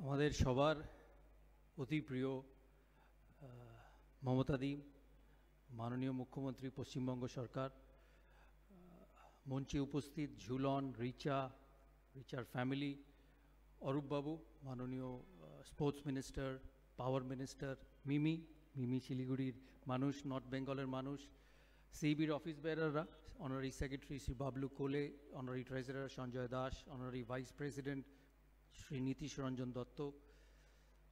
আমাদের সবার অতি প্রিয় মমতাদি মাননীয় মুখ্যমন্ত্রী পশ্চিমবঙ্গ সরকার, মঞ্চে উপস্থিত ঝুলন, রিচার ফ্যামিলি, অরূপবাবু, মাননীয় sports minister, power minister, Mimi শিলিগুড়ির মানুষ, নর্থ বেঙ্গলের মানুষ, সিবির অফিস বেয়ারাররা, honorary secretary Shri Bablu Kole, honorary treasurer Sanjay Das, honorary vice president Shri Nitish Ranjan Dutta,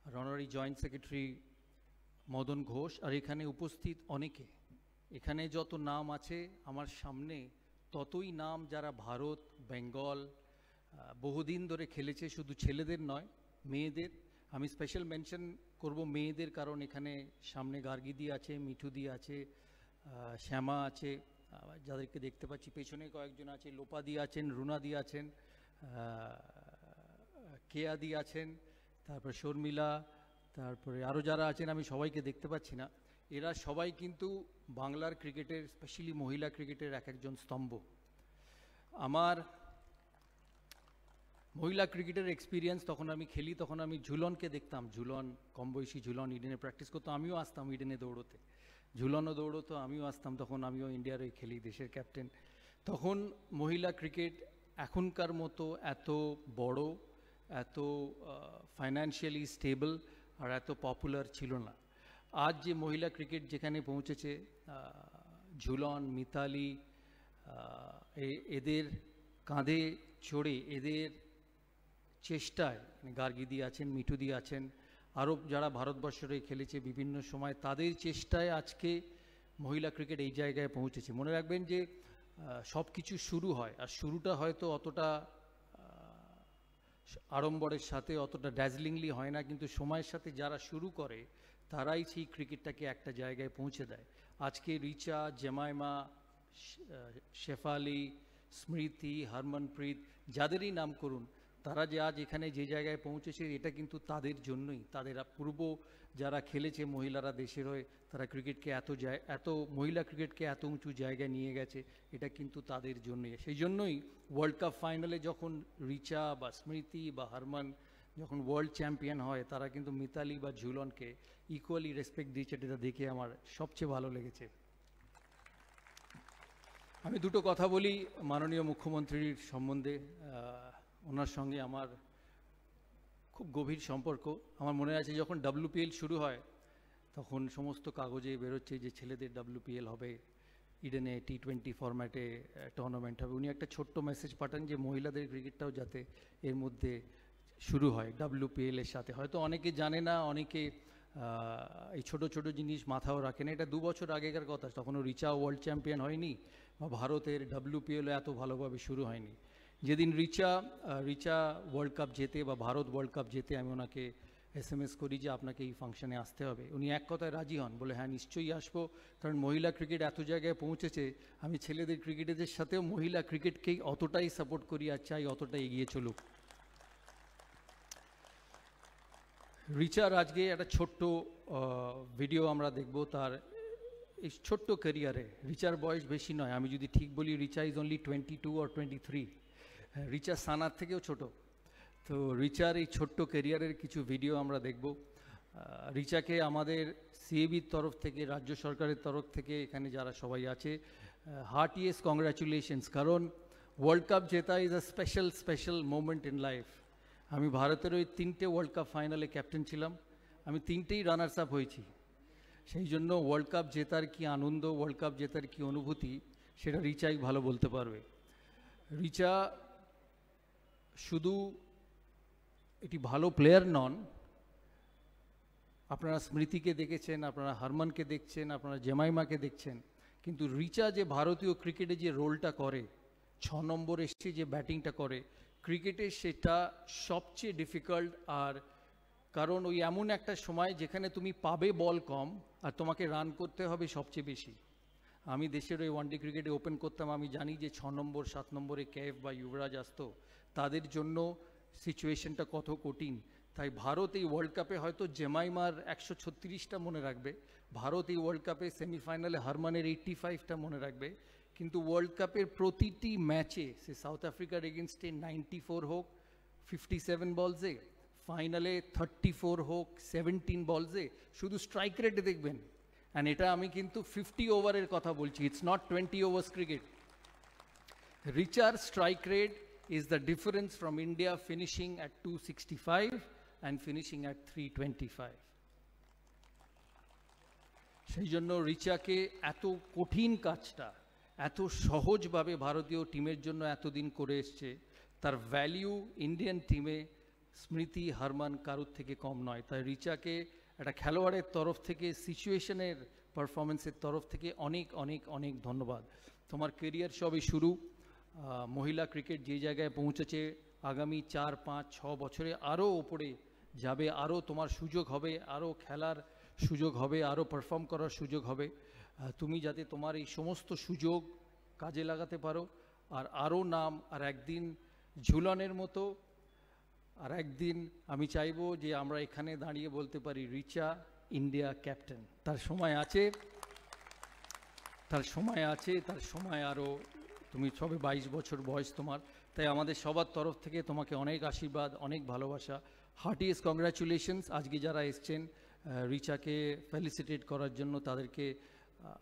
আর honorary joint secretary Madan Ghosh, আর এখানে উপস্থিত অনেকে, এখানে যত নাম আছে আমার সামনে ততই নাম যারা ভারত, বেঙ্গল বহুদিন ধরে খেলেছে, শুধু ছেলেদের নয় মেয়েদের। আমি স্পেশাল মেনশন করব মেয়েদের, কারণ এখানে সামনে গার্গিদি আছে, মিঠুদি আছে, শ্যামা আছে, যাদেরকে দেখতে পাচ্ছি পেছনে কয়েকজন আছে, লোপাদি আছেন, রুনাদি আছেন, কেয়াদি আছেন, তারপর শর্মিলা, তারপরে আরও যারা আছেন আমি সবাইকে দেখতে পাচ্ছি না। এরা সবাই কিন্তু বাংলার ক্রিকেটের, স্পেশালি মহিলা ক্রিকেটের এক একজন স্তম্ভ। আমার মহিলা ক্রিকেটের এক্সপিরিয়েন্স, তখন আমি খেলি তখন আমি ঝুলনকে দেখতাম, ঝুলন কম বয়সী, ঝুলন ইডেনে প্র্যাকটিস করতো, আমিও আসতাম ইডেনে দৌড়োতে, ঝুলনও দৌড়তো, আমিও আসতাম, তখন আমিও ইন্ডিয়ার হয়ে খেলি, দেশের ক্যাপ্টেন। তখন মহিলা ক্রিকেট এখনকার মতো এত বড়, এত ফাইন্যান্সিয়ালি স্টেবল আর এত পপুলার ছিল না। আজ যে মহিলা ক্রিকেট যেখানে পৌঁছেছে, ঝুলন, মিতালি, এদের কাঁধে চড়ে, এদের চেষ্টায়, গার্গিদি আছেন, মিঠুদি আছেন, আরও যারা ভারতবর্ষে খেলেছে বিভিন্ন সময়, তাদের চেষ্টায় আজকে মহিলা ক্রিকেট এই জায়গায় পৌঁছেছে। মনে রাখবেন যে সব কিছু শুরু হয়, আর শুরুটা হয়তো অতটা আড়ম্বরের সাথে, অতটা ড্যাজলিংলি হয় না, কিন্তু সময়ের সাথে যারা শুরু করে তারাই সেই ক্রিকেটটাকে একটা জায়গায় পৌঁছে দেয়। আজকে রিচা, জেমাইমা, শেফালি, স্মৃতি, হরমনপ্রীত, যাদেরই নাম করুন, তারা যে আজ এখানে যে জায়গায় পৌঁছেছে এটা কিন্তু তাদের জন্যই। তাদের পূর্ব যারা খেলেছে মহিলারা দেশের হয়ে, তারা ক্রিকেটকে এত মহিলা ক্রিকেটকে এত উঁচু জায়গায় নিয়ে গেছে, এটা কিন্তু তাদের জন্যই। সেই জন্যই ওয়ার্ল্ড কাপ ফাইনালে যখন রিচা বা স্মৃতি বা হরমন যখন ওয়ার্ল্ড চ্যাম্পিয়ন হয়, তারা কিন্তু মিতালি বা ঝুলনকে ইকুয়ালি রেসপেক্ট দিয়েছে, এটা দেখে আমার সবচেয়ে ভালো লেগেছে। আমি দুটো কথা বলি মাননীয় মুখ্যমন্ত্রীর সম্বন্ধে। ওনার সঙ্গে আমার খুব গভীর সম্পর্ক। আমার মনে আছে যখন WPL শুরু হয়, তখন সমস্ত কাগজে বেরোচ্ছে যে ছেলেদের WPL হবে, ইডেনে T20 ফরম্যাটে টুর্নামেন্ট হবে। উনি একটা ছোট্ট মেসেজ পাঠান যে মহিলাদের ক্রিকেটটাও যাতে এর মধ্যে শুরু হয় WPL এর সাথে। হয়তো অনেকে জানে না, অনেকে এই ছোট ছোট জিনিস মাথাও রাখে না। এটা 2 বছর আগেকার কথা, তখনও রিচা ওয়ার্ল্ড চ্যাম্পিয়ন হয়নি বা ভারতের WPL এত ভালোভাবে শুরু হয়নি। যেদিন রিচা ওয়ার্ল্ড কাপ জেতে বা ভারত ওয়ার্ল্ড কাপ জেতে, আমি ওনাকে SMS করি যে আপনাকে এই ফাংশনে আসতে হবে। উনি এক কথায় রাজি হন, বলে হ্যাঁ নিশ্চয়ই আসবো, কারণ মহিলা ক্রিকেট এত জায়গায় পৌঁছেছে, আমি ছেলেদের ক্রিকেটারদের সাথেও মহিলা ক্রিকেটকেই অতটাই সাপোর্ট করি আর চাই অতটাই এগিয়ে চলুক। রিচার আজকে একটা ছোট্ট ভিডিও আমরা দেখব তার এই ছোট্ট ক্যারিয়ারে। রিচার বয়স বেশি নয়, আমি যদি ঠিক বলি Richa is only 22 or 23। Richa সানার থেকেও ছোট। তো রিচার এই ছোট্ট ক্যারিয়ারের কিছু ভিডিও আমরা দেখব। রিচাকে আমাদের সিএবির তরফ থেকে, রাজ্য সরকারের তরফ থেকে, এখানে যারা সবাই আছে, হার্টিয়েস্ট কংগ্রাচুলেশনস, কারণ ওয়ার্ল্ড কাপ জেতা is a special moment in life. আমি ভারতের ওই 3টে ওয়ার্ল্ড কাপ ফাইনালে ক্যাপ্টেন ছিলাম, আমি 3টেই রানার্স আপ হয়েছি। সেই জন্য ওয়ার্ল্ড কাপ জেতার কি আনন্দ, ওয়ার্ল্ড কাপ জেতার কি অনুভূতি, সেটা রিচাই ভালো বলতে পারবে। রিচা শুধু একটি ভালো প্লেয়ার নন, আপনারা স্মৃতিকে দেখেছেন, আপনারা হরমনকে দেখছেন, আপনারা জেমাইমাকে দেখছেন, কিন্তু রিচা যে ভারতীয় ক্রিকেটে যে রোলটা করে, 6 নম্বর এসে যে ব্যাটিংটা করে ক্রিকেটে, সেটা সবচেয়ে ডিফিকাল্ট। আর কারণ ওই এমন একটা সময় যেখানে তুমি পাবে বল কম আর তোমাকে রান করতে হবে সবচেয়ে বেশি। আমি দেশের ওই ওয়ানডে ক্রিকেটে ওপেন করতাম, আমি জানি যে 6 নম্বর 7 নম্বরে কেএফ বা যুবরাজ আসতো, তাদের জন্য সিচুয়েশনটা কত কঠিন। তাই ভারত এই ওয়ার্ল্ড কাপে হয়তো জেমাইমার 136টা মনে রাখবে, ভারত এই ওয়ার্ল্ড কাপে সেমিফাইনালে হরমনের 85টা মনে রাখবে, কিন্তু ওয়ার্ল্ড কাপের প্রতিটি ম্যাচে, সে সাউথ আফ্রিকার এগেনস্টে 94 হোক, 57 বলসে, ফাইনালে 34 হোক 17 বলসে শুধু স্ট্রাইক রেটে দেখবেন, অ্যান্ড এটা আমি কিন্তু 50 ওভারের কথা বলছি, ইটস নট 20 ওভার্স ক্রিকেট। রিচার strike rate is the difference from India finishing at 265 and finishing at 325। সেই জন্য রিচাকে এত কঠিন কাজটা এত সহজভাবে ভারতীয় টিমের জন্য এতদিন করে এসছে, তার ভ্যালিউ ইন্ডিয়ান টিমে স্মৃতি হারমান কারুর থেকে কম নয়। তাই রিচাকে একটা খেলোয়াড়ের তরফ থেকে, সিচুয়েশনের পারফরমেন্সের তরফ থেকে অনেক অনেক অনেক ধন্যবাদ। তোমার কেরিয়ার সবই শুরু, মহিলা ক্রিকেট যে জায়গায় পৌঁছেছে, আগামী 4, 5, 6 বছরে আরও ওপরে যাবে, আরও তোমার সুযোগ হবে, আরও খেলার সুযোগ হবে, আরও পারফর্ম করার সুযোগ হবে। তুমি যাতে তোমার এই সমস্ত সুযোগ কাজে লাগাতে পারো, আর আরও নাম, আর একদিন ঝুলনের মতো, আর একদিন আমি চাইবো যে আমরা এখানে দাঁড়িয়ে বলতে পারি রিচা ইন্ডিয়া ক্যাপ্টেন। তার সময় আছে, তার সময় আছে, তার সময় আরও, তুমি সবে 22 বছর বয়স তোমার। তাই আমাদের সবার তরফ থেকে তোমাকে অনেক আশীর্বাদ, অনেক ভালোবাসা, হার্টিয়েস্ট কংগ্রাচুলেশনস। আজকে যারা এসছেন রিচাকে ফেলিসিটেট করার জন্য তাদেরকে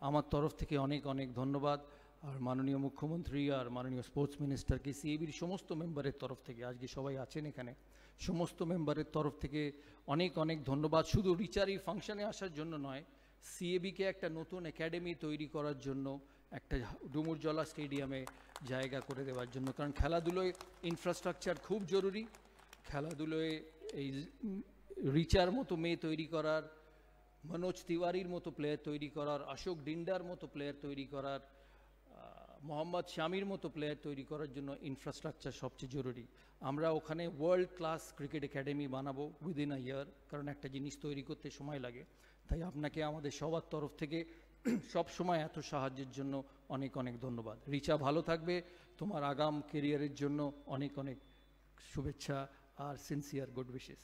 আমার তরফ থেকে অনেক অনেক ধন্যবাদ। আর মাননীয় মুখ্যমন্ত্রী আর মাননীয় স্পোর্টস মিনিস্টারকে, সিএবির সমস্ত মেম্বারের তরফ থেকে, আজকে সবাই আছেন এখানে, সমস্ত মেম্বারের তরফ থেকে অনেক অনেক ধন্যবাদ। শুধু রিচার এই ফাংশনে আসার জন্য নয়, সিএবিকে একটা নতুন একাডেমি তৈরি করার জন্য, একটা ডুমুরজলা স্টেডিয়ামে জায়গা করে দেওয়ার জন্য। কারণ খেলাধুলোয় ইনফ্রাস্ট্রাকচার খুব জরুরি। খেলাধুলোয় এই রিচার মতো মেয়ে তৈরি করার, মনোজ তিওয়ারির মতো প্লেয়ার তৈরি করার, অশোক ডিন্ডার মতো প্লেয়ার তৈরি করার, মোহাম্মদ শামির মতো প্লেয়ার তৈরি করার জন্য ইনফ্রাস্ট্রাকচার সবচেয়ে জরুরি। আমরা ওখানে ওয়ার্ল্ড ক্লাস ক্রিকেট একাডেমি বানাবো উইদিন আ ইয়ার, কারণ একটা জিনিস তৈরি করতে সময় লাগে। তাই আপনাকে আমাদের সবার তরফ থেকে সব সময় এত সাহায্যের জন্য অনেক অনেক ধন্যবাদ। রিচা ভালো থাকবে, তোমার আগাম কেরিয়ারের জন্য অনেক অনেক শুভেচ্ছা আর সিনসিয়ার গুড উইশেস।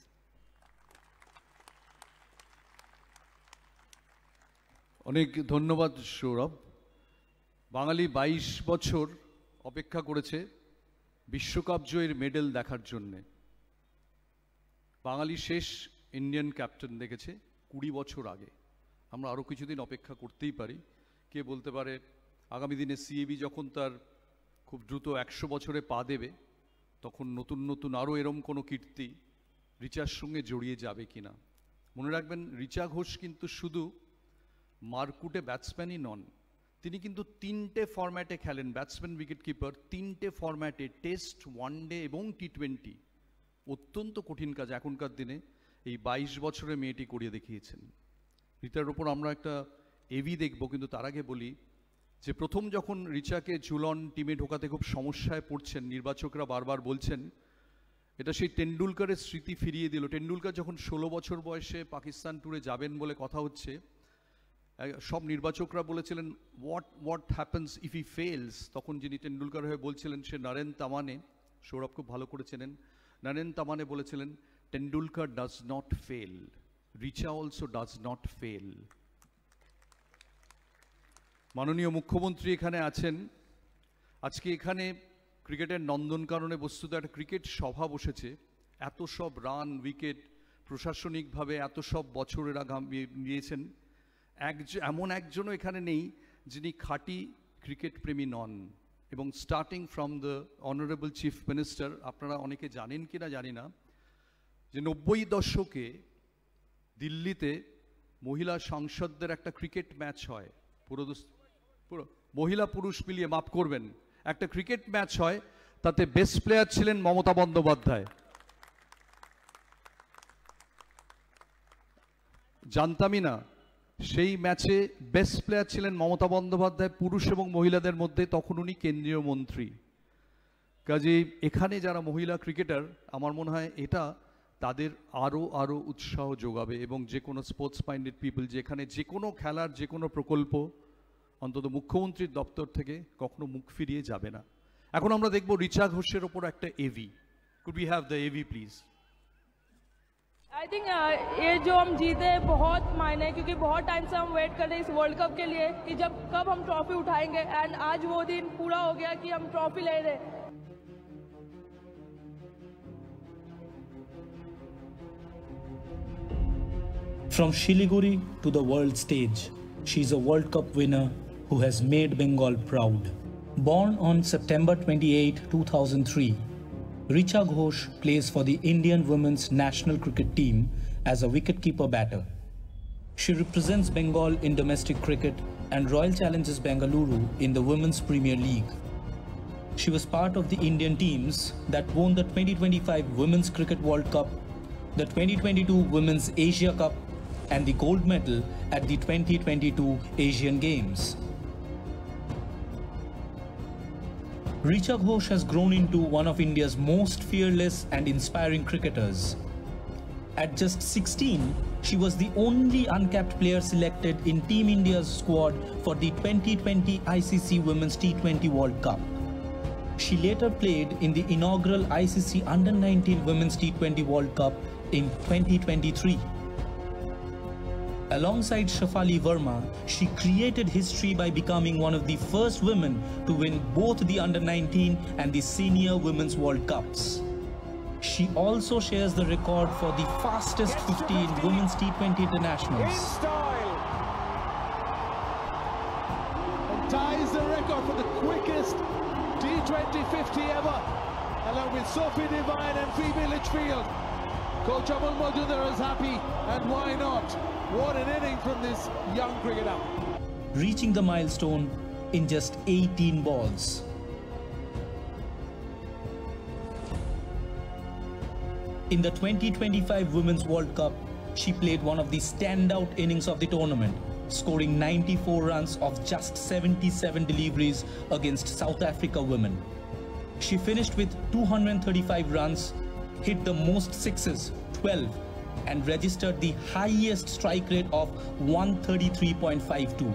অনেক ধন্যবাদ সৌরভ। বাঙালি 22 বছর অপেক্ষা করেছে বিশ্বকাপ জয়ের মেডেল দেখার জন্যে। বাঙালি শেষ ইন্ডিয়ান ক্যাপ্টেন দেখেছে 20 বছর আগে। আমরা আরও কিছুদিন অপেক্ষা করতেই পারি। কে বলতে পারে আগামী দিনে সিএবি যখন তার খুব দ্রুত 100 বছরে পা দেবে, তখন নতুন নতুন আরও এরম কোনো কীর্তি রিচার সঙ্গে জড়িয়ে যাবে কিনা। মনে রাখবেন, রিচা ঘোষ কিন্তু শুধু মারকুটে ব্যাটসম্যানই নন, তিনি কিন্তু 3টে ফরম্যাটে খেলেন, ব্যাটসম্যান, উইকেট কিপার, 3টে ফরম্যাটে, টেস্ট, ওয়ানডে এবং টি20। অত্যন্ত কঠিন কাজ এখনকার দিনে এই 22 বছরের মেয়েটি করিয়ে দেখিয়েছেন। রিচার ওপর আমরা একটা এভি দেখব, কিন্তু তার আগে বলি যে প্রথম যখন রিচাকে ঝুলন টিমে ঢোকাতে খুব সমস্যায় পড়ছেন, নির্বাচকরা বারবার বলছেন এটা সেই টেন্ডুলকারের স্মৃতি ফিরিয়ে দিল। টেন্ডুলকার যখন 16 বছর বয়সে পাকিস্তান ট্যুরে যাবেন বলে কথা হচ্ছে, সব নির্বাচকরা বলেছিলেন what happens if he fails. তখন যিনি টেন্ডুলকার হয়ে বলছিলেন সে নরেন তামানে, সৌরভ খুব ভালো করে চেনেন, নরেন তামানে বলেছিলেন Tendulkar does not fail, Richa also does not fail. মাননীয় মুখ্যমন্ত্রী এখানে আছেন। আজকে এখানে ক্রিকেটের নন্দনকাননে বস্তুত একটা ক্রিকেট সভা বসেছে। এত সব রান, উইকেট, প্রশাসনিকভাবে এত সব বছরের আগাম নিয়েছেন, এমন একজনও এখানে নেই যিনি খাঁটি ক্রিকেট প্রেমী নন। এবং starting from the honourable chief minister, আপনারা অনেকে জানেন কি না জানি না, যে 90 দশকে দিল্লিতে মহিলা সাংসদদের একটা ক্রিকেট ম্যাচ হয়, পুরো মহিলা পুরুষ মিলিয়ে, মাফ করবেন, একটা ক্রিকেট ম্যাচ হয়, তাতে বেস্ট প্লেয়ার ছিলেন মমতা বন্দ্যোপাধ্যায়। জানতামই না, সেই ম্যাচে বেস্ট প্লেয়ার ছিলেন মমতা বন্দ্যোপাধ্যায়, পুরুষ এবং মহিলাদের মধ্যে। তখন উনি কেন্দ্রীয় মন্ত্রী। কাজেই এখানে যারা মহিলা ক্রিকেটার, আমার মনে হয় এটা তাদের আরও উৎসাহ যোগাবে, এবং যে কোনো স্পোর্টস মাইন্ডেড পিপল যেখানে যে কোনো খেলার যে কোনো প্রকল্প অন্তত মুখ্যমন্ত্রীর দপ্তর থেকে কখনো মুখ ফিরিয়ে যাবে না। এখন আমরা দেখব রিচা ঘোষের ওপর একটা AV. Could we have the AV please? I think ये जो हम जीते बहुत मायने है, क्योंकि बहुत टाइम से हम वेट कर रहे हैं इस वर्ल्ड कप के लिए कि जब कब हम ट्रॉफी उठाएंगे, एंड आज वो दिन पूरा हो गया कि हम ट्रॉफी ले रहे। From Shiliguri to the world stage, she's a World Cup winner who has made Bengal proud. Born on September 28, 2003, Richa Ghosh plays for the Indian women's national cricket team as a wicketkeeper batter. She represents Bengal in domestic cricket and Royal Challengers Bengaluru in the Women's Premier League. She was part of the Indian teams that won the 2025 Women's Cricket World Cup, the 2022 Women's Asia Cup, and the gold medal at the 2022 Asian Games. Richa Ghosh has grown into one of India's most fearless and inspiring cricketers. At just 16, she was the only uncapped player selected in Team India's squad for the 2020 ICC Women's T20 World Cup. She later played in the inaugural ICC Under-19 Women's T20 World Cup in 2023. Alongside Shafali Verma, she created history by becoming one of the first women to win both the Under-19 and the Senior Women's World Cups. She also shares the record for the fastest 50 in Women's T20 Internationals. In style! And ties the record for the quickest T20 50 ever, along with Sophie Devine and Phoebe Litchfield. Coach Amol Majumdar is happy, and why not? What an inning from this young cricketer. Reaching the milestone in just 18 balls. In the 2025 Women's World Cup, she played one of the standout innings of the tournament, scoring 94 runs of just 77 deliveries against South Africa women. She finished with 235 runs, hit the most sixes, 12, and registered the highest strike rate of 133.52.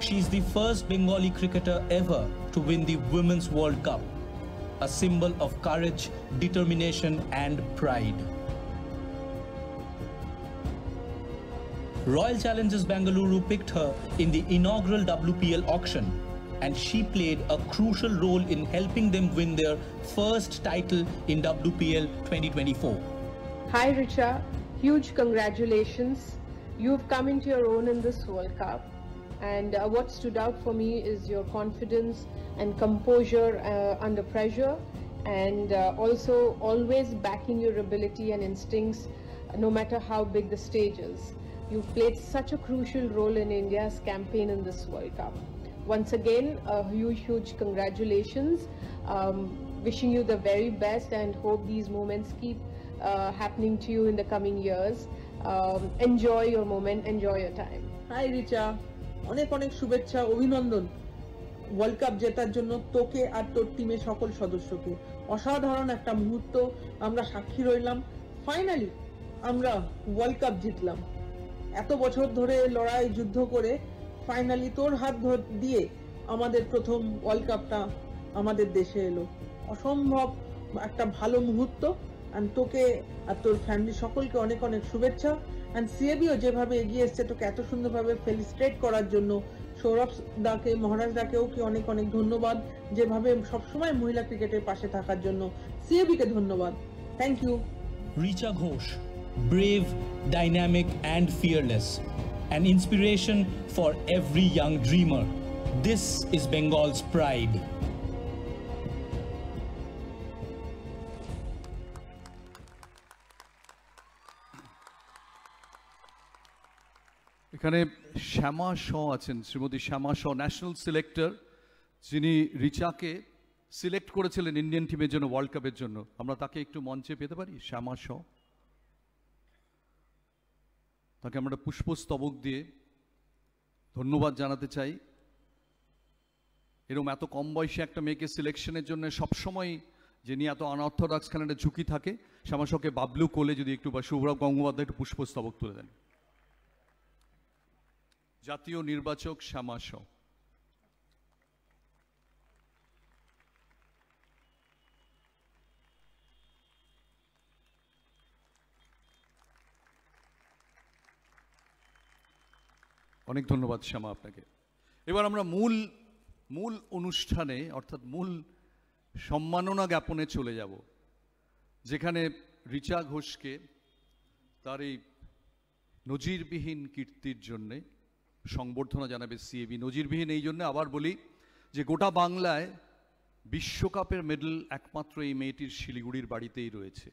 She is the first Bengali cricketer ever to win the Women's World Cup, a symbol of courage, determination, and pride. Royal Challengers Bengaluru picked her in the inaugural WPL auction, and she played a crucial role in helping them win their first title in WPL 2024. Hi Richa, huge congratulations. You've come into your own in this World Cup, and what stood out for me is your confidence and composure under pressure, and also always backing your ability and instincts no matter how big the stage is. You've played such a crucial role in India's campaign in this World Cup. Once again, a huge congratulations. Wishing you the very best and hope these moments keep happening to you in the coming years. Enjoy your moment, enjoy your time. Hi Richa, অনেক অনেক শুভেচ্ছা, অভিনন্দন world cup জেতার জন্য তোকে আর তোর টিমের সকল সদস্যকে। অসাধারণ একটা মুহূর্ত আমরা সাক্ষী রইলাম। ফাইনালি আমরা ওয়ার্ল্ড কাপ জিতলাম। এত বছর ধরে লড়াই যুদ্ধ করে ফাইনালি তোর হাত দিয়ে আমাদের প্রথম ওয়ার্ল্ড কাপটা আমাদের দেশে এলো। অসম্ভব একটা ভালো মুহূর্ত। এন্ড তোকে আর তোর ফ্যামিলি সকলকে অনেক অনেক শুভেচ্ছা। এন্ড সিএবিও যেভাবে এগিয়ে এসছে তোকে এত সুন্দরভাবে ফেলিস্ট্রেট করার জন্য, সৌরভ দাকে, মহারাজ দাকেও কি অনেক অনেক ধন্যবাদ, যেভাবে সবসময় মহিলা ক্রিকেটের পাশে থাকার জন্য। সিএবিকে ধন্যবাদ। Thank you. Richa Ghosh, brave, dynamic, and fearless. An inspiration for every young dreamer. This is Bengal's pride. এখানে শ্যামা শ আছেন, শ্রীমতী শ্যামা শ, ন্যাশনাল সিলেক্টর, যিনি রিচাকে সিলেক্ট করেছিলেন ইন্ডিয়ান টিমের জন্য, ওয়ার্ল্ড কাপের জন্য। আমরা তাকে একটু মঞ্চে পেতে পারি? শ্যামা শ, তাকে আমরা পুষ্পস্তবক দিয়ে ধন্যবাদ জানাতে চাই। এরকম এত কম বয়সে একটা মেয়েকে সিলেকশনের জন্য সবসময় যিনি এত আনঅর্থোডক্স খেলাটা ঝুঁকি থাকে, শ্যামা শকে বাবলু কোলে যদি একটু বা শুভ্রব গঙ্গোপাধ্যায় একটু পুষ্পস্তবক তুলে দেন। জাতীয় নির্বাচক শ্যামা শ। অনেক ধন্যবাদ শ্যামা আপনাকে। এবার আমরা মূল অনুষ্ঠানে অর্থাৎ মূল সম্মাননা জ্ঞাপনে চলে যাব, যেখানে রিচা ঘোষকে তার এই নজিরবিহীন কীর্তির জন্যে সংবর্ধনা জানাবে সিএবি। নজিরবিহীন এই জন্য আবার বলি যে গোটা বাংলায় বিশ্বকাপের মেডেল একমাত্র এই মেয়েটির শিলিগুড়ির বাড়িতেই রয়েছে।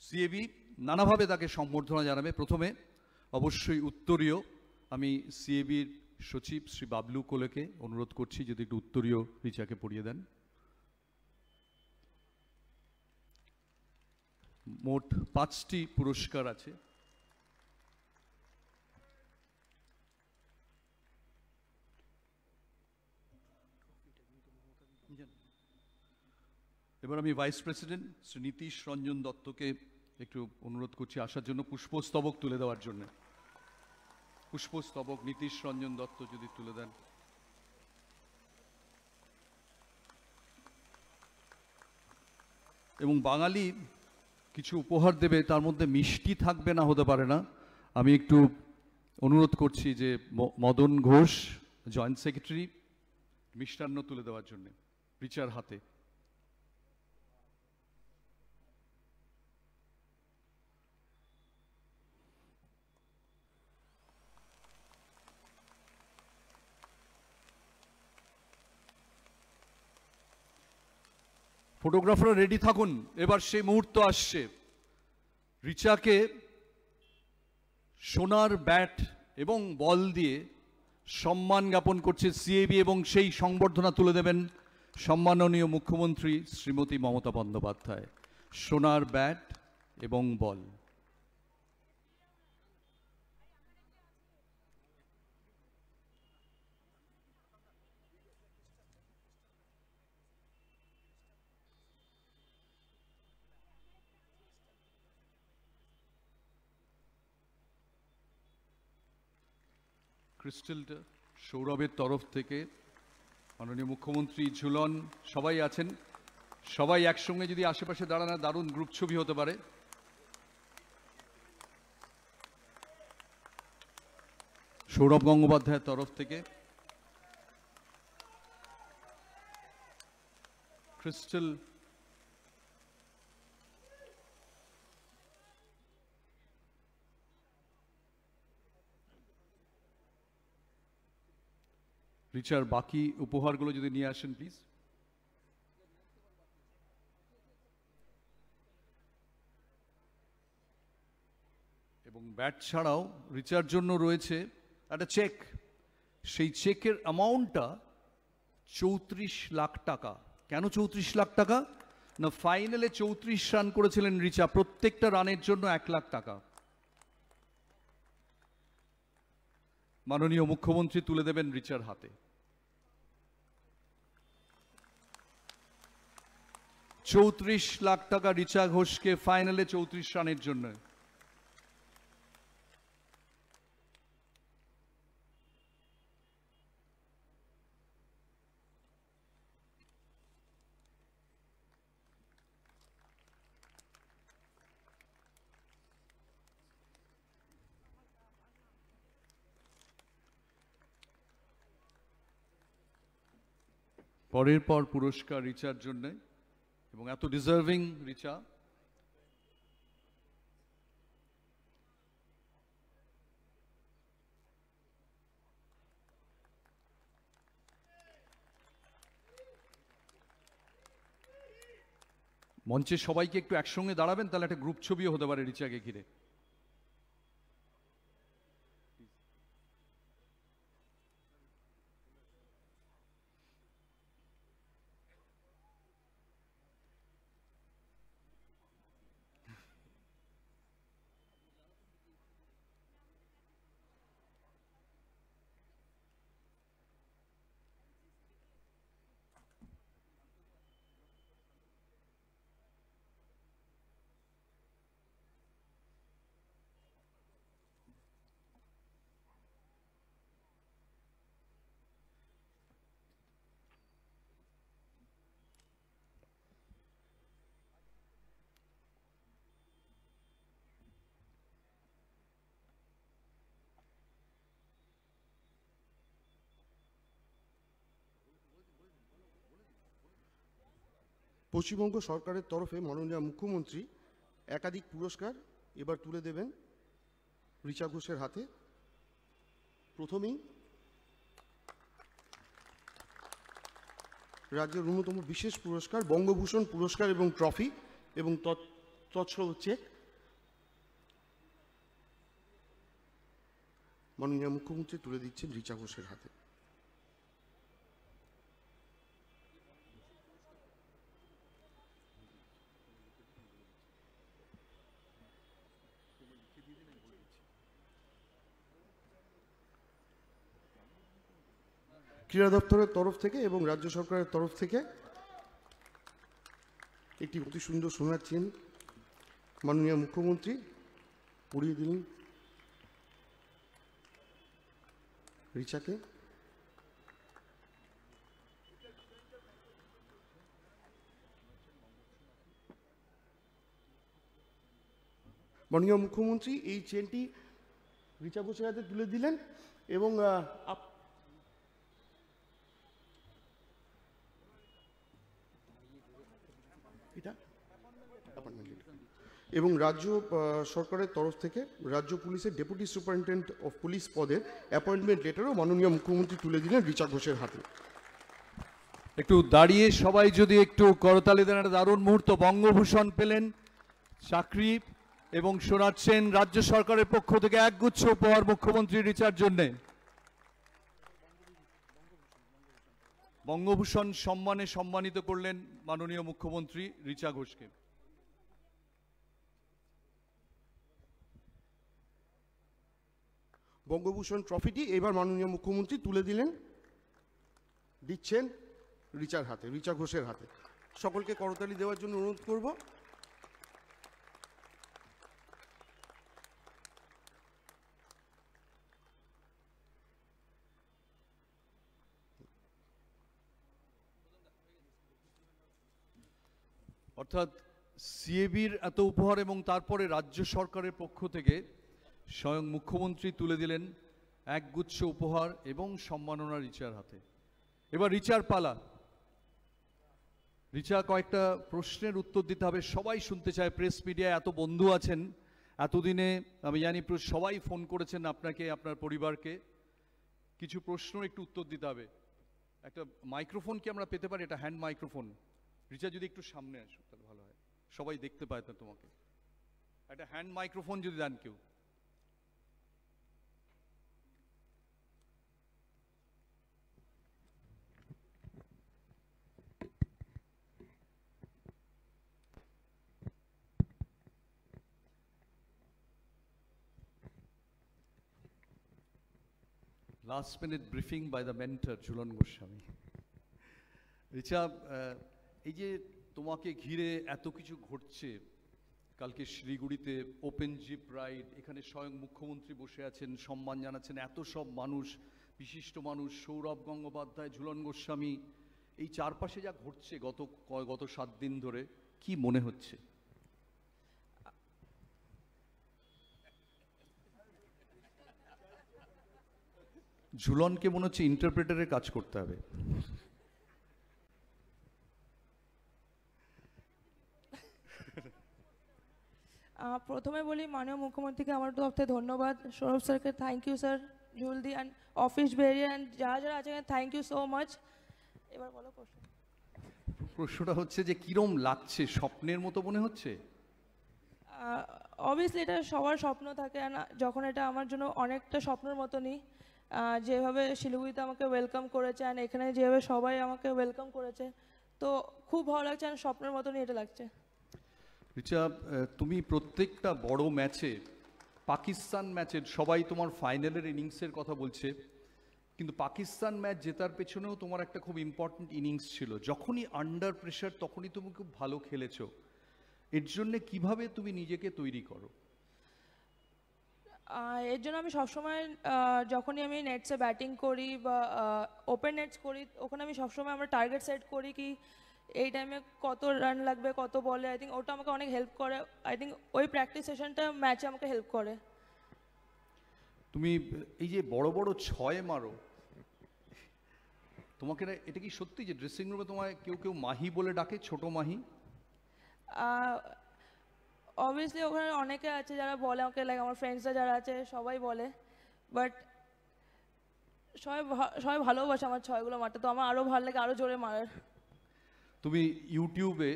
সিএবি নানাভাবে তাকে সম্বর্ধনা জানাবে। প্রথমে অবশ্যই উত্তরীয়, আমি সিএবির সচিব শ্রী বাবলু কোলেকে অনুরোধ করছি যদি একটু উত্তরীয় রিচাকে পড়িয়ে দেন। মোট 5টি পুরস্কার আছে। এবার আমি ভাইস প্রেসিডেন্ট শ্রী নীতিশ রঞ্জন দত্তকে একটু অনুরোধ করছি আসার জন্য, পুষ্পস্তবক তুলে দেওয়ার জন্য। পুষ্পস্তবক নীতিশ রঞ্জন দত্ত যদি তুলে দেন। এবং বাঙালি কিছু উপহার দেবে, তার মধ্যে মিষ্টি থাকবে না, হতে পারে না। আমি একটু অনুরোধ করছি যে মদন ঘোষ জয়েন্ট সেক্রেটারি মিষ্টান্ন তুলে দেওয়ার জন্য রিচার হাতে। ফটোগ্রাফাররা রেডি থাকুন, এবার সেই মুহূর্ত আসছে। রিচাকে সোনার ব্যাট এবং বল দিয়ে সম্মান জ্ঞাপন করছে সিএবি, এবং সেই সংবর্ধনা তুলে দেবেন সম্মাননীয় মুখ্যমন্ত্রী শ্রীমতী মমতা বন্দ্যোপাধ্যায়। সোনার ব্যাট এবং বল। ক্রিস্টালটা সৌরভের তরফ থেকে মাননীয় মুখ্যমন্ত্রী, ঝুলন সবাই আছেন। সবাই একসঙ্গে যদি আশেপাশে দাঁড়ানো, দারুণ গ্রুপ ছবি হতে পারে। সৌরভ গঙ্গোপাধ্যায়ের তরফ থেকে ক্রিস্টাল, রিচার বাকি উপহারগুলো যদি নিয়ে আসেন প্লিজ। এবং ব্যাট ছাড়াও রিচার জন্য রয়েছে একটা চেক। সেই চেকের অ্যামাউন্টটা 34 লাখ টাকা। কেন 34 লাখ টাকা? না, ফাইনালে 34 রান করেছিলেন রিচা, প্রত্যেকটা রানের জন্য 1 লাখ টাকা। মাননীয় মুখ্যমন্ত্রী তুলে দেবেন রিচার হাতে। 34 লাখ টাকা রিচা ঘোষকে ফাইনালে 34 রানের জন্য। পরের পর পুরস্কার রিচার জন্য, এবং এত ডিজার্ভিং রিচা। মঞ্চে সবাইকে একটু একসঙ্গে দাঁড়াবেন, তাহলে একটা গ্রুপ ছবিও হতে পারে রিচাকে ঘিরে। পশ্চিমবঙ্গ সরকারের তরফে মাননীয় মুখ্যমন্ত্রী একাধিক পুরস্কার এবার তুলে দেবেন রিচা ঘোষের হাতে। প্রথমেই রাজ্যের অন্যতম বিশেষ পুরস্কার বঙ্গভূষণ পুরস্কার এবং ট্রফি এবং তৎসহ চেক মাননীয় মুখ্যমন্ত্রী তুলে দিচ্ছেন রিচা ঘোষের হাতে। ক্রীড়া দপ্তরের তরফ থেকে এবং রাজ্য সরকারের তরফ থেকে একটি অতি সুন্দর সোনার চেন মাননীয় মুখ্যমন্ত্রী পরিয়ে দিলেন রিচাকে। মাননীয় মুখ্যমন্ত্রী এই চেনটি রিচা ঘোষের হাতে তুলে দিলেন এবং এবং রাজ্য সরকারের তরফ থেকে রাজ্য পুলিশের ডেপুটি সুপারিনটেন্ডেন্ট অফ পুলিশ পদের অ্যাপয়েন্টমেন্ট লেটারও মাননীয় মুখ্যমন্ত্রী তুলে দিলেন রিচা ঘোষের হাতে। একটু দাঁড়িয়ে সবাই যদি একটু করতালি দেন, একটা দারুণ মুহূর্ত। বঙ্গভূষণ পেলেন, চাকরি এবং শোনাচ্ছেন রাজ্য সরকারের পক্ষ থেকে একগুচ্ছ উপহার মুখ্যমন্ত্রী রিচার জন্যে। বঙ্গভূষণ সম্মানে সম্মানিত করলেন মাননীয় মুখ্যমন্ত্রী রিচা ঘোষকে। বঙ্গভূষণ ট্রফিটি এবার মাননীয় মুখ্যমন্ত্রী তুলে দিচ্ছেন রিচার হাতে, রিচা ঘোষের হাতে। সকলকে করতালি দেওয়ার জন্য অনুরোধ করব। অর্থাৎ সিএবির এত উপহার এবং তারপরে রাজ্য সরকারের পক্ষ থেকে স্বয়ং মুখ্যমন্ত্রী তুলে দিলেন একগুচ্ছ উপহার এবং সম্মাননা রিচার হাতে। এবার রিচার পালা। রিচা কয়েকটা প্রশ্নের উত্তর দিতে হবে, সবাই শুনতে চায়। প্রেস মিডিয়ায় এত বন্ধু আছেন, এতদিনে আমি জানি সবাই ফোন করেছেন আপনাকে, আপনার পরিবারকে। কিছু প্রশ্ন একটু উত্তর দিতে হবে। একটা মাইক্রোফোন কি আমরা পেতে পারি? এটা হ্যান্ড মাইক্রোফোন। রিচা যদি একটু সামনে আসো তাহলে ভালো হয়, সবাই দেখতে পায় না তোমাকে। একটা হ্যান্ড মাইক্রোফোন যদি দেন কেউ। Last minute briefing by the mentor Jhulan Goswami. Richa, এই যে তোমাকে ঘিরে এত কিছু ঘটছে, কালকে শিলিগুড়িতে ওপেন জিপ রাইড, এখানে স্বয়ং মুখ্যমন্ত্রী বসে আছেন, সম্মান জানাচ্ছেন এত সব মানুষ, বিশিষ্ট মানুষ, সৌরভ গঙ্গোপাধ্যায়, ঝুলন গোস্বামী, এই চারপাশে যা ঘটছে গত 7 দিন ধরে, কি মনে হচ্ছে? ঝুলনকে মনে হচ্ছে ইন্টারপ্রেটারের কাজ করতে হবে। প্রথমে বলি মাননীয় মুখ্যমন্ত্রীকে আমার তরফ থেকে ধন্যবাদ, সৌরভ স্যারকে থ্যাংক ইউ স্যার, জুলদি অ্যান্ড অফিস বেরিয়ে অ্যান্ড যারা যারা আছেন থ্যাংক ইউ সো মাচ। এবার বলো প্রশ্ন। প্রশ্নটা হচ্ছে যে কিরম লাগছে, স্বপ্নের মতো মনে হচ্ছে? অবভিয়াসলি এটা সবার স্বপ্ন থাকে, যখন এটা আমার জন্য অনেকটা স্বপ্নের মতনই। যেভাবে শিলিগুড়িতে আমাকে ওয়েলকাম করেছে অ্যান্ড এখানে যেভাবে সবাই আমাকে ওয়েলকাম করেছে, তো খুব ভালো লাগছে অ্যান্ড স্বপ্নের মতনই এটা লাগছে। রিচা, তুমি প্রত্যেকটা বড় ম্যাচে, পাকিস্তান ম্যাচের সবাই তোমার ফাইনালের ইনিংসের কথা বলছে, কিন্তু পাকিস্তান ম্যাচ জেতার পেছনেও তোমার একটা খুব ইম্পর্টেন্ট ইনিংস ছিল। যখনই আন্ডার প্রেশার তখনই তুমি খুব ভালো খেলেছো। এর জন্য কিভাবে তুমি নিজেকে তৈরি করো? এর জন্য আমি সবসময় যখনই আমি নেটসে ব্যাটিং করি বা ওপেন নেটস করি, ওখানে আমি সবসময় আমার টার্গেট সেট করি কি এই টাইমে কত রান লাগবে, কত বলে। আই থিঙ্ক ওটা আমাকে অনেক হেল্প করে। আই থিঙ্ক ওই প্র্যাকটিস সেশনটা ম্যাচে আমাকে হেল্প করে। তুমি এই যে বড় বড় 6 মারো, তোমাকে এটা কি সত্যি যে ড্রেসিং রুমে তোমায় কেউ কেউ মাহি বলে ডাকে, ছোট মাহি? অবভিয়াসলি ওখানে অনেকে আছে যারা বলে আমাকে, লাইক আমার ফ্রেন্ডসরা যারা আছে সবাই বলে, বাট সবাই ভালোবাসে আমার ছয়গুলো মারতে, তো আমার আরও ভালো লাগে আরও জোরে মারার। তুমি ইউটিউবে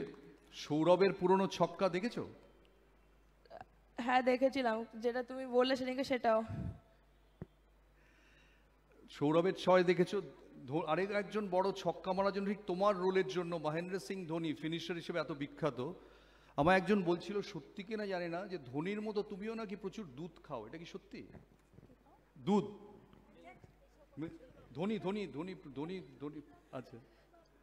সৌরভের পুরনো ছক্কা দেখেছো? হ্যাঁ দেখেছিলাম, যেটা তুমি বললে সেদিনকে সেটাও। সৌরভের ছয় দেখেছো? আরেক একজন বড় ছক্কা মারার জন্য, ঠিক তোমার রোলের জন্য, মহেন্দ্র সিং ধোনি ফিনিশার হিসেবে এত বিখ্যাত। আমার একজন বলছিল, সত্যি কিনা জানি না, যে ধোনির মতো তুমিও নাকি প্রচুর দুধ খাও, এটা কি সত্যি? দুধ ধোনি ধোনি ধোনি ধোনি ধোনি আচ্ছা,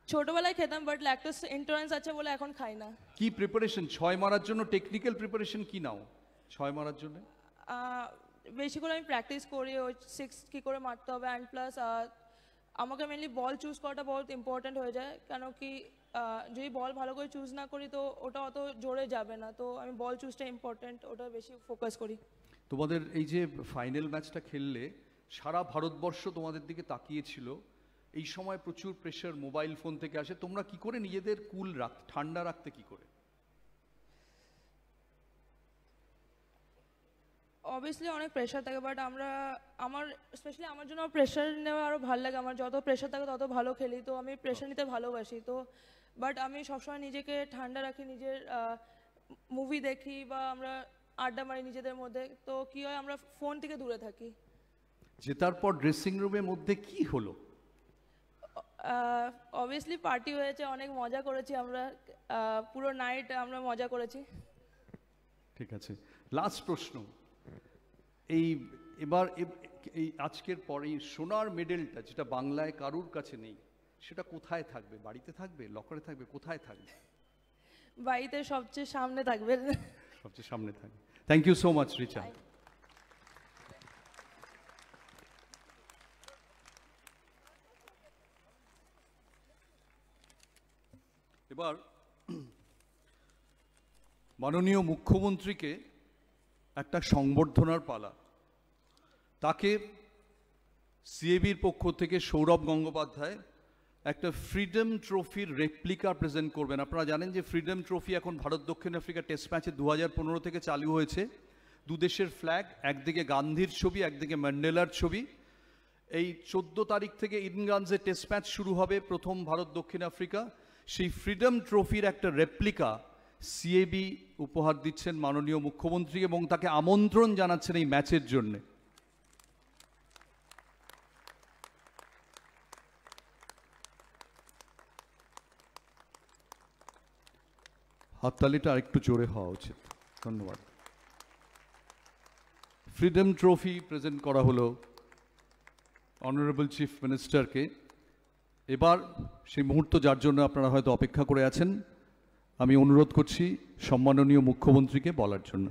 ছোটবেলায় খেতাম, বাট ল্যাকটোজ ইন্টলারেন্স আছে বলে এখন খাই না। কি প্রিপারেশন ছয় মারার জন্য, টেকনিক্যাল প্রিপারেশন কি নাও ছয় মারার জন্য? বেশি করে আমি প্র্যাকটিস করি ওই 6 কী করে মারতে হবে, অ্যান্ড প্লাস আমাকে মেনলি বল চুজ করাটা বহুত ইম্পর্ট্যান্ট হয়ে যায়, কেন কি যদি বল ভালো করে চুজ না করি তো ওটা অত জোরে যাবে না, তো আমি বল চুজটা ইম্পর্ট্যান্ট, ওটা বেশি ফোকাস করি। তোমাদের এই যে ফাইনাল ম্যাচটা খেললে, সারা ভারতবর্ষ তোমাদের দিকে তাকিয়েছিল। এই সময় প্রচুর প্রেশার মোবাইল ফোন থেকে আসে, তোমরা কি করে নিজেদের কুল ঠান্ডা রাখতে কি করে? অবভিয়াসলি অনেক প্রেশার থাকে, বাট স্পেশালি আমার জন্য প্রেশার নেওয়া আরও ভালো লাগে, আমার যত প্রেশার থাকে তত ভালো খেলি, তো আমি প্রেশার নিতে ভালোবাসি। তো বাট আমি সবসময় নিজেকে ঠান্ডা রাখি, নিজের মুভি দেখি বা আমরা আড্ডা মারি নিজেদের মধ্যে, তো কি হয় আমরা ফোন থেকে দূরে থাকি। জেতার পর ড্রেসিং রুমের মধ্যে কি হলো? অবভিয়াসলি পার্টি হয়েছে, অনেক মজা করেছি আমরা, পুরো নাইট আমরা মজা করেছি। ঠিক আছে, লাস্ট প্রশ্ন। এই আজকের পরে সোনার মেডেলটা, যেটা বাংলায় কারুর কাছে নেই, সেটা কোথায় থাকবে? বাড়িতে থাকবে, লকারে থাকবে, কোথায় থাকবে? বাড়িতে সবচেয়ে সামনে থাকবে। সবচেয়ে সামনে থাকবে। Thank you so much Richa. এবার মাননীয় মুখ্যমন্ত্রীকে একটা সংবর্ধনার পালা। তাকে সিএবির পক্ষ থেকে সৌরভ গঙ্গোপাধ্যায় একটা ফ্রিডম ট্রফির রেপ্লিকা প্রেজেন্ট করবেন। আপনারা জানেন যে ফ্রিডম ট্রফি এখন ভারত দক্ষিণ আফ্রিকা টেস্ট ম্যাচে 2015 থেকে চালু হয়েছে। দুদেশের ফ্ল্যাগ, একদিকে গান্ধীর ছবি, একদিকে ম্যান্ডেলার ছবি। এই 14 তারিখ থেকে ইডেনগানজে টেস্ট ম্যাচ শুরু হবে, প্রথম ভারত দক্ষিণ আফ্রিকা। সেই ফ্রিডম ট্রফির একটা রেপ্লিকা সিএবি উপহার দিচ্ছেন মাননীয় মুখ্যমন্ত্রী, এবং তাকে আমন্ত্রণ জানাচ্ছেন এই ম্যাচের জন্যে। হাততালিটা আরেকটু জোরে হওয়া উচিত। ধন্যবাদ। ফ্রিডম ট্রফি প্রেজেন্ট করা হলো অনারেবল চিফ মিনিস্টারকে। এবার সেই মুহূর্ত, যার জন্য আপনারা হয়তো অপেক্ষা করে আছেন, আমি অনুরোধ করছি সম্মাননীয় মুখ্যমন্ত্রীকে বলার জন্য।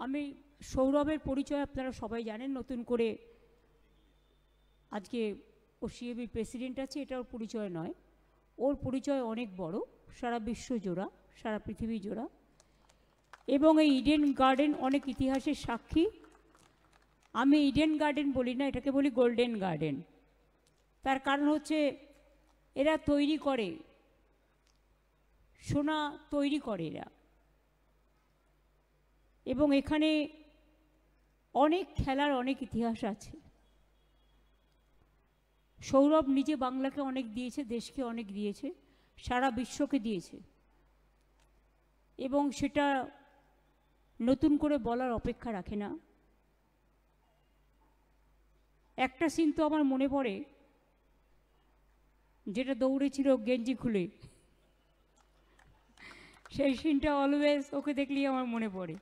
আমি সৌরভের পরিচয় আপনারা সবাই জানেন, নতুন করে আজকে ও সিএবির প্রেসিডেন্ট আছে এটা ওর পরিচয় নয়। ওর পরিচয় অনেক বড়, সারা বিশ্ব জোড়া, সারা পৃথিবী জোড়া। এবং এই ইডেন গার্ডেন অনেক ইতিহাসের সাক্ষী। আমি ইডেন গার্ডেন বলি না, এটাকে বলি গোল্ডেন গার্ডেন। তার কারণ হচ্ছে এরা তৈরি করে, সোনা তৈরি করে এরা, এবং এখানে অনেক খেলার অনেক ইতিহাস আছে। সৌরভ নিজে বাংলাকে অনেক দিয়েছে, দেশকে অনেক দিয়েছে, সারা বিশ্বকে দিয়েছে, এবং সেটা নতুন করে বলার অপেক্ষা রাখে না। একটা সিন তো আমার মনে পড়ে, যেটা দৌড়েছিল গেঞ্জি খুলে, সেই সিনটা অলওয়েজ ওকে দেখলেই আমার মনে পড়ে।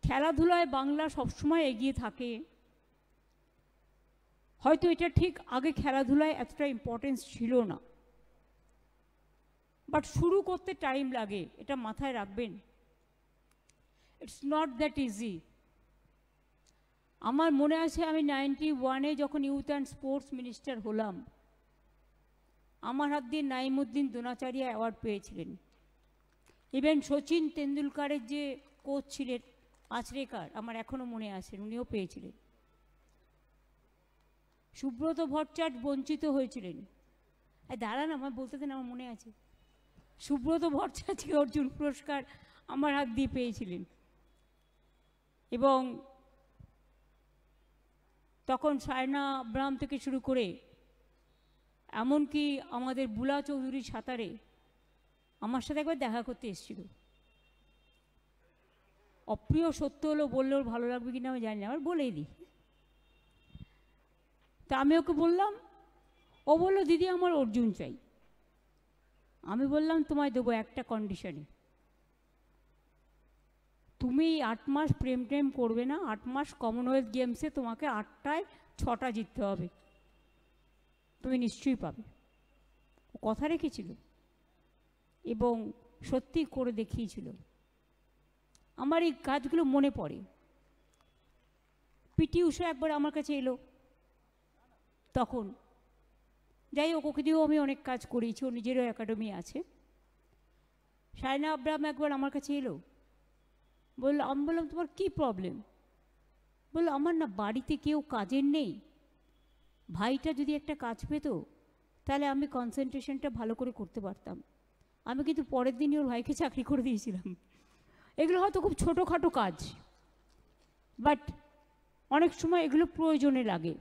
খেলাধুলায় বাংলা সবসময় এগিয়ে থাকে। হয়তো এটা ঠিক আগে খেলাধুলায় এতটা ইম্পর্টেন্স ছিল না, বাট শুরু করতে টাইম লাগে, এটা মাথায় রাখবেন। It's not that easy. আমার মনে আছে আমি 91-এ যখন ইউথ অ্যান্ড স্পোর্টস মিনিস্টার হলাম, আমার হাত দিয়ে নাইমুদ্দিন দ্রোণাচার্য অ্যাওয়ার্ড পেয়েছিলেন। ইভেন সচিন তেন্ডুলকারের যে কোচ ছিলেন আচরেকার, আমার এখনও মনে আছে, উনিও পেয়েছিলেন। সুব্রত ভট্টাচার্য বঞ্চিত হয়েছিলেন। দাঁড়ান, আমার বলতে দেন, আমার মনে আছে। সুব্রত ভট্টাচার্যকে অর্জুন পুরস্কার আমার হাত দিয়ে পেয়েছিলেন। এবং তখন সায়না আব্রাহাম থেকে শুরু করে এমনকি আমাদের বুলা চৌধুরী সাঁতারে আমার সাথে একবার দেখা করতে এসেছিল। অপ্রিয় সত্য হলো, বললেও ভালো লাগবে কিনা আমি জানি না, আমার বলেই দিই। তা আমি ওকে বললাম, ও বললো দিদি আমার অর্জুন চাই। আমি বললাম তোমায় দেবো একটা কন্ডিশনে, তুমি 8 মাস প্রেম টেম করবে না, 8 মাস কমনওয়েলথ গেমসে তোমাকে 8টায় 6টা জিততে হবে, তুমি নিশ্চয়ই পাবে। ও কথা রেখেছিল এবং সত্যি করে দেখিয়েছিল। আমার এই কাজগুলো মনে পড়ে। পিটি উষা একবার আমার কাছে এলো তখন, যাই হোক ওকে দিয়েও আমি অনেক কাজ করিয়েছি, ওর নিজেরও একাডেমি আছে। সায়না আব্রাহাম একবার আমার কাছে এলো, বললো, আমি বললাম তোমার কী প্রবলেম? বললো আমার না বাড়িতে কেউ কাজের নেই, ভাইটা যদি একটা কাজ পেত তাহলে আমি কনসেন্ট্রেশনটা ভালো করে করতে পারতাম। আমি কিন্তু পরের দিনই ওর ভাইকে চাকরি করে দিয়েছিলাম। এগুলো হয়তো খুব ছোটোখাটো কাজ, বাট অনেক সময় এগুলো প্রয়োজনে লাগে।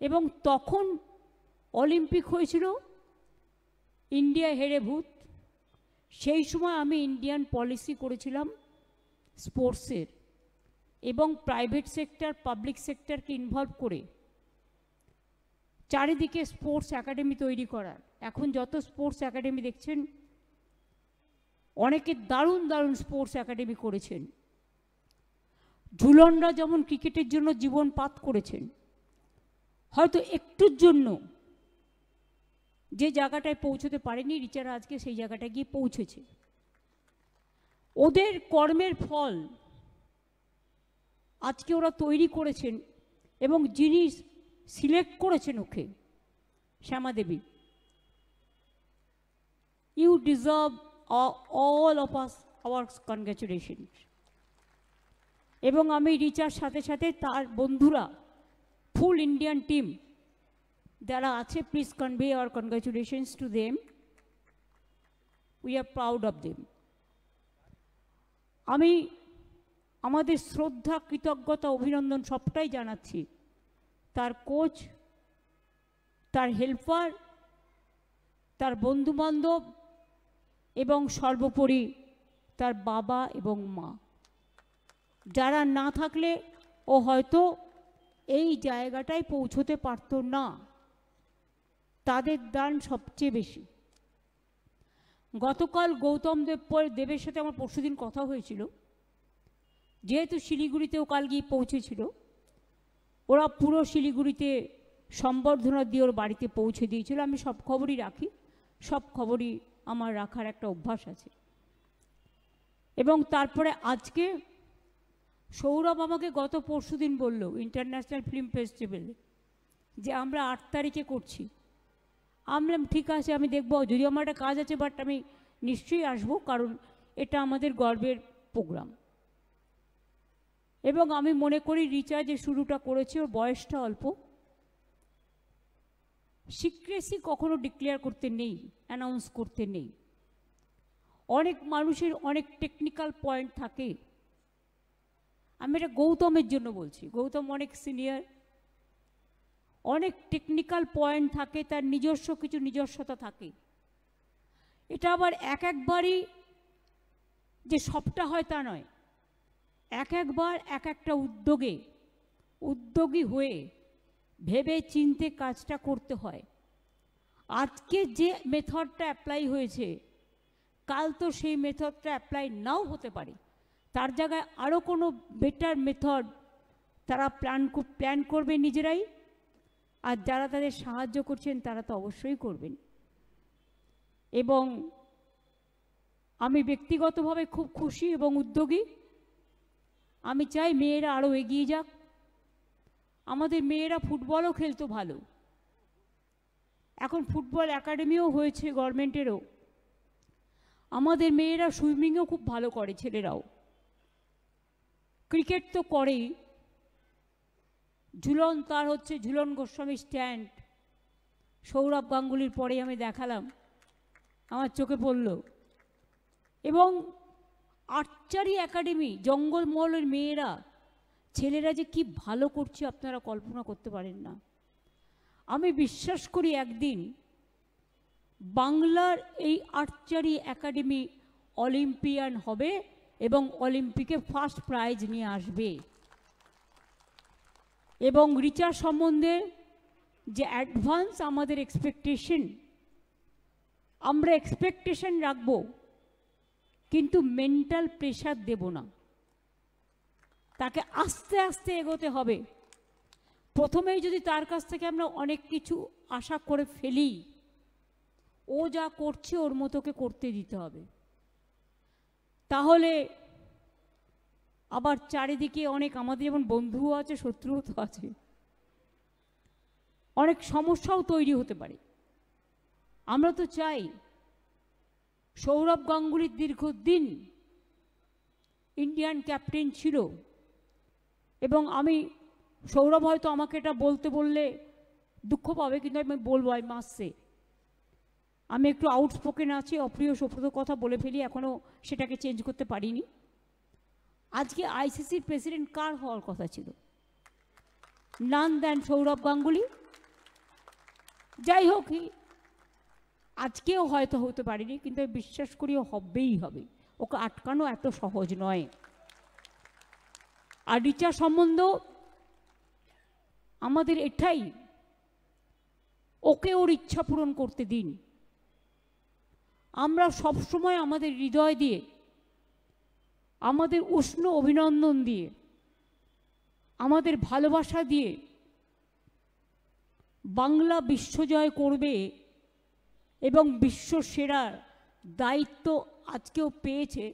এবং তখন অলিম্পিক হয়েছিল, ইন্ডিয়া হেরে ভূত। সেই সময় আমি ইন্ডিয়ান পলিসি করেছিলাম স্পোর্টসের, এবং প্রাইভেট সেক্টর পাবলিক সেক্টরকে ইনভলভ করে চারিদিকে স্পোর্টস একাডেমি তৈরি করার। এখন যত স্পোর্টস একাডেমি দেখছেন, অনেকে দারুণ দারুণ স্পোর্টস একাডেমি করেছেন। ঝুলনরা যেমন ক্রিকেটের জন্য জীবনপাত করেছেন, হয়তো একটুর জন্য যে জায়গাটায় পৌঁছতে পারেনি, রিচারা আজকে সেই জায়গাটায় গিয়ে পৌঁছেছে। ওদের কর্মের ফল আজকে ওরা তৈরি করেছেন, এবং যিনি সিলেক্ট করেছেন okay, Shyama Devi, you deserve all of us our congratulations. এবং আমি রিচার সাথে সাথে তার বন্ধুরা, ফুল ইন্ডিয়ান টিম যারা আছে, please convey our congratulations to them, we are proud of them. আমি আমাদের শ্রদ্ধা, কৃতজ্ঞতা, অভিনন্দন সবটাই জানাচ্ছি তার কোচ, তার হেল্পার, তার বন্ধুবান্ধব, এবং সর্বোপরি তার বাবা এবং মা, যারা না থাকলে ও হয়তো এই জায়গাটায় পৌঁছতে পারত না। তাদের দান সবচেয়ে বেশি। গতকাল গৌতম দেবের সাথে আমার পরশুদিন কথা হয়েছিল, যেহেতু শিলিগুড়িতেও কাল গিয়ে পৌঁছেছিল, ওরা পুরো শিলিগুড়িতে সম্বর্ধনা দিয়ে ওর বাড়িতে পৌঁছে দিয়েছিল। আমি সব খবরই রাখি, সব খবরই আমার রাখার একটা অভ্যাস আছে। এবং তারপরে আজকে সৌরভ আমাকে গত পরশুদিন বলল ইন্টারন্যাশনাল ফিল্ম ফেস্টিভ্যালে যে আমরা 8 তারিখে করছি। আমি বললাম ঠিক আছে, আমি দেখব, যদি আমার একটা কাজ আছে, বাট আমি নিশ্চয়ই আসবো, কারণ এটা আমাদের গর্বের প্রোগ্রাম। এবং আমি মনে করি রিচা যে শুরুটা করেছে, ওর বয়সটা অল্প, সিক্রেসি কখনো ডিক্লেয়ার করতে নেই, অ্যানাউন্স করতে নেই। অনেক মানুষের অনেক টেকনিক্যাল পয়েন্ট থাকে। আমি এটা গৌতমের জন্য বলছি, গৌতম অনেক সিনিয়র, অনেক টেকনিক্যাল পয়েন্ট থাকে, তার নিজস্ব কিছু নিজস্বতা থাকে। এটা আবার একবারই যে সবটা হয় তা নয়, একবার একটা উদ্যোগী হয়ে ভেবে চিনতে কাজটা করতে হয়। আজকে যে মেথডটা অ্যাপ্লাই হয়েছে, কাল তো সেই মেথডটা অ্যাপ্লাই নাও হতে পারে, তার জায়গায় আরও কোনো বেটার মেথড তারা প্ল্যান করবে নিজেরাই, আর যারা তাদের সাহায্য করছেন তারা তো অবশ্যই করবেন। এবং আমি ব্যক্তিগতভাবে খুব খুশি এবং উদ্যোগী। আমি চাই মেয়েরা আরও এগিয়ে যাক। আমাদের মেয়েরা ফুটবলও খেলতো ভালো, এখন ফুটবল একাডেমিও হয়েছে গভর্নমেন্টেরও। আমাদের মেয়েরা সুইমিংও খুব ভালো করে, ছেলেরাও। ক্রিকেট তো করেই। ঝুলন, তার হচ্ছে ঝুলন গোস্বামী স্ট্যান্ড, সৌরভ গাঙ্গুলির পরে আমি দেখালাম, আমার চোখে পড়ল। এবং আর্চারি একাডেমি, জঙ্গলমহলের মেয়েরা, ছেলেরা যে কি ভালো করছে আপনারা কল্পনা করতে পারেন না। আমি বিশ্বাস করি একদিন বাংলার এই আর্চারি একাডেমি অলিম্পিয়ান হবে এবং অলিম্পিকে ফার্স্ট প্রাইজ নিয়ে আসবে। এবং রিচা সম্বন্ধে যে অ্যাডভান্স আমাদের এক্সপেকটেশন, আমরা এক্সপেকটেশন রাখব কিন্তু মেন্টাল প্রেশার দেব না, তাকে আস্তে আস্তে এগোতে হবে। প্রথমেই যদি তার কাছ থেকে আমরা অনেক কিছু আশা করে ফেলি, ও যা করছে ওর মতোকে করতে দিতে হবে। তাহলে আবার চারিদিকে অনেক, আমাদের যেমন বন্ধুও আছে শত্রুও তো আছে, অনেক সমস্যাও তৈরি হতে পারে। আমরা তো চাই, সৌরভ গাঙ্গুলির দীর্ঘদিন ইন্ডিয়ান ক্যাপ্টেন ছিল এবং আমি, সৌরভ হয়তো আমাকে এটা বলতে বললে দুঃখ পাবে, কিন্তু আমি বলবো, আমি মাসে আমি একটু আউটস্পোকেন আছি, অপ্রিয় সপ্রত কথা বলে ফেলি, এখনও সেটাকে চেঞ্জ করতে পারিনি। আজকে আইসিসির প্রেসিডেন্ট কার হওয়ার কথা ছিল? নান দেন সৌরভ গাঙ্গুলি। যাই হোক, আজকেও হয়তো হতে পারিনি, কিন্তু আমি বিশ্বাস করি ও হবেই হবে, ওকে আটকানো এত সহজ নয়। আর রিচা সম্বন্ধ আমাদের এটাই, ওকে ওর ইচ্ছা পূরণ করতে দিন। আমরা সবসময় আমাদের হৃদয় দিয়ে, আমাদের উষ্ণ অভিনন্দন দিয়ে, আমাদের ভালোবাসা দিয়ে বাংলা বিশ্বজয় করবে এবং বিশ্ব সেরার দায়িত্ব আজকেও পেয়েছে।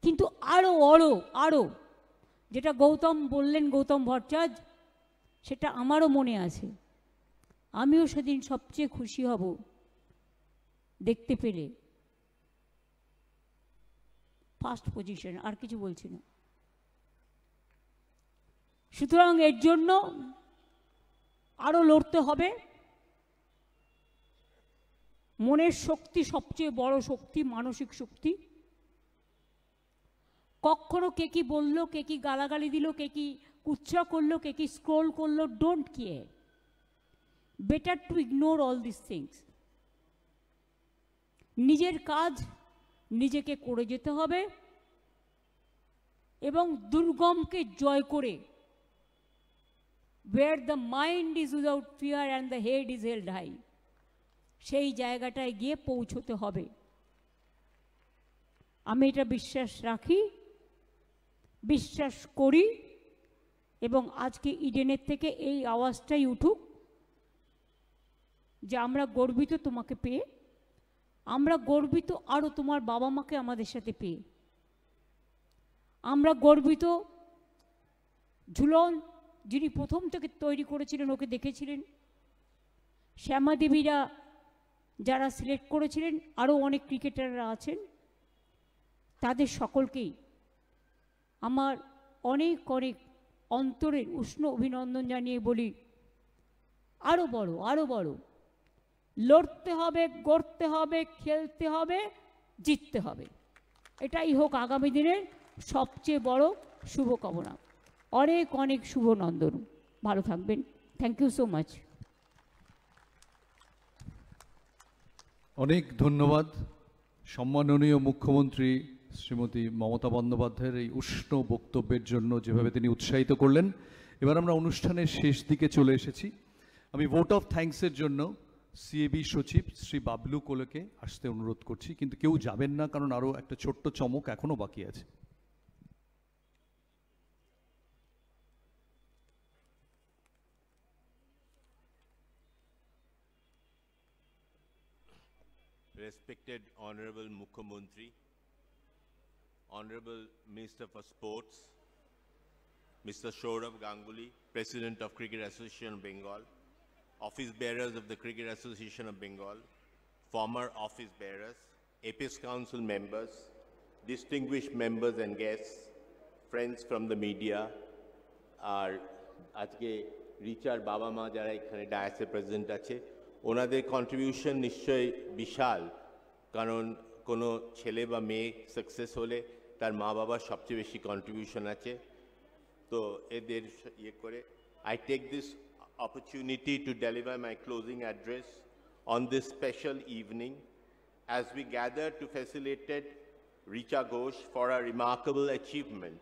কিন্তু আরও যেটা গৌতম বললেন, গৌতম ভট্টাচার্য, সেটা আমারও মনে আছে। আমিও সেদিন সবচেয়ে খুশি হব দেখতে পেলে ফার্স্ট পজিশন, আর কিছু বলছি না। সুতরাং এর জন্য আরো লড়তে হবে। মনের শক্তি সবচেয়ে বড় শক্তি, মানসিক শক্তি। কখনো কে কি বললো, কে কি গালাগালি দিল, কে কি কুচ্ছা করলো, কে কি স্ক্রোল করলো, don't care. Better to ignore all this things. নিজের কাজ নিজেকে করে যেতে হবে এবং দুর্গমকে জয় করে, where the mind is without fear and the head is held high, সেই জায়গাটায় গিয়ে পৌঁছতে হবে। আমি এটা বিশ্বাস রাখি, বিশ্বাস করি, এবং আজকে ইডেনের থেকে এই আওয়াজটাই উঠুক যে আমরা গর্বিত তোমাকে পেয়ে, আমরা গর্বিত আরও তোমার বাবা মাকে আমাদের সাথে পেয়ে, আমরা গর্বিত ঝুলন যিনি প্রথম থেকে তৈরি করেছিলেন, ওকে দেখেছিলেন, শ্যামা দেবীরা যারা সিলেক্ট করেছিলেন, আরও অনেক ক্রিকেটাররা আছেন, তাদের সকলকেই আমার অনেক অনেক অন্তরের উষ্ণ অভিনন্দন জানিয়ে বলি, আরও বড় লড়তে হবে, গড়তে হবে, খেলতে হবে, জিততে হবে। এটাই হোক আগামী দিনের সবচেয়ে বড় শুভকামনা। অনেক অনেক শুভ নন্দন, ভালো থাকবেন। Thank you so much. অনেক ধন্যবাদ সম্মাননীয় মুখ্যমন্ত্রী শ্রীমতী মমতা বন্দ্যোপাধ্যায়ের এই উষ্ণ বক্তব্যের জন্য, যেভাবে তিনি উৎসাহিত করলেন। এবার আমরা অনুষ্ঠানের শেষ দিকে চলে এসেছি। আমি ভোট অফ থ্যাঙ্কসের জন্য সিএবি সচিব শ্রী বাবলু কোলেকে আসতে অনুরোধ করছি, কিন্তু কেউ যাবেন না, কারণ আরও একটা ছোট্ট চমক এখনও বাকি আছে। Respected Honorable Mukhyamantri, Honorable Minister for Sports, Mr. Saurav Ganguly, President of Cricket Association of Bengal, office bearers of the Cricket Association of Bengal, former office bearers, Apex Council members, distinguished members and guests, friends from the media, আর আজকে রিচার বাবা মা যারা এখানে ডায়াসে present আছে ওনাদের contribution নিশ্চয়ই বিশাল, কারণ কোনো ছেলে বা মেয়ে সাকসেস হলে তার মা বাবার সবচেয়ে বেশি কন্ট্রিবিউশন আছে। তো এদের ইয়ে করে I take this opportunity to deliver my closing address on this special evening as we gather to facilitate Richa Ghosh for a remarkable achievement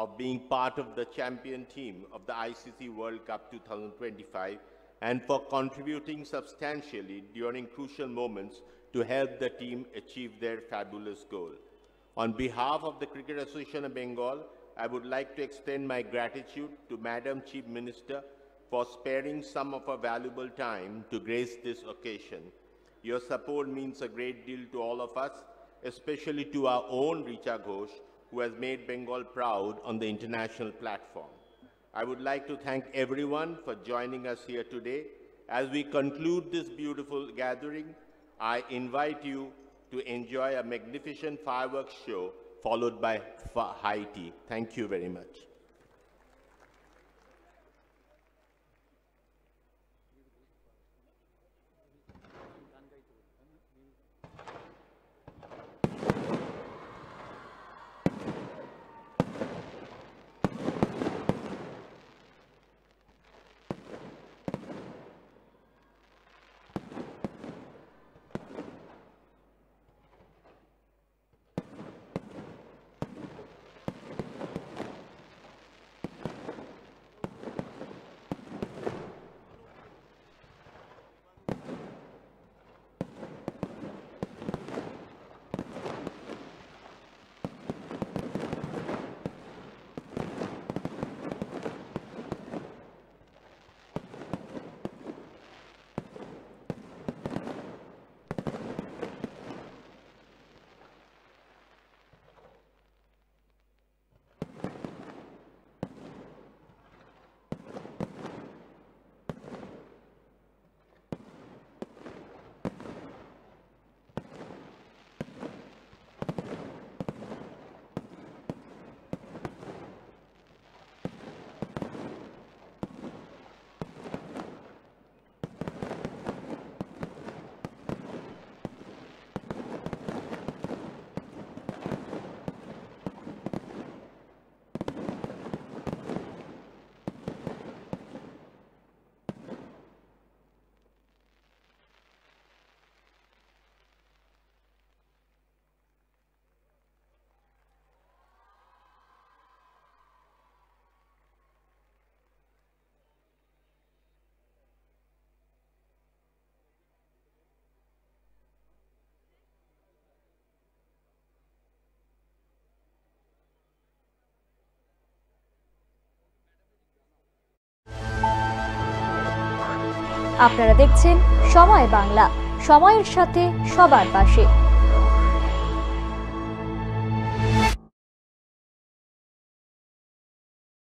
of being part of the champion team of the ICC World Cup 2025 and for contributing substantially during crucial moments to help the team achieve their fabulous goal. On behalf of the Cricket Association of Bengal, I would like to extend my gratitude to Madam Chief Minister for sparing some of her valuable time to grace this occasion. Your support means a great deal to all of us, especially to our own Richa Ghosh, who has made Bengal proud on the international platform. I would like to thank everyone for joining us here today. As we conclude this beautiful gathering, I invite you to enjoy a magnificent fireworks show followed by high tea. Thank you very much. আপনারা দেখছেন সময় বাংলা, সময়ের সাথে সবার পাশে।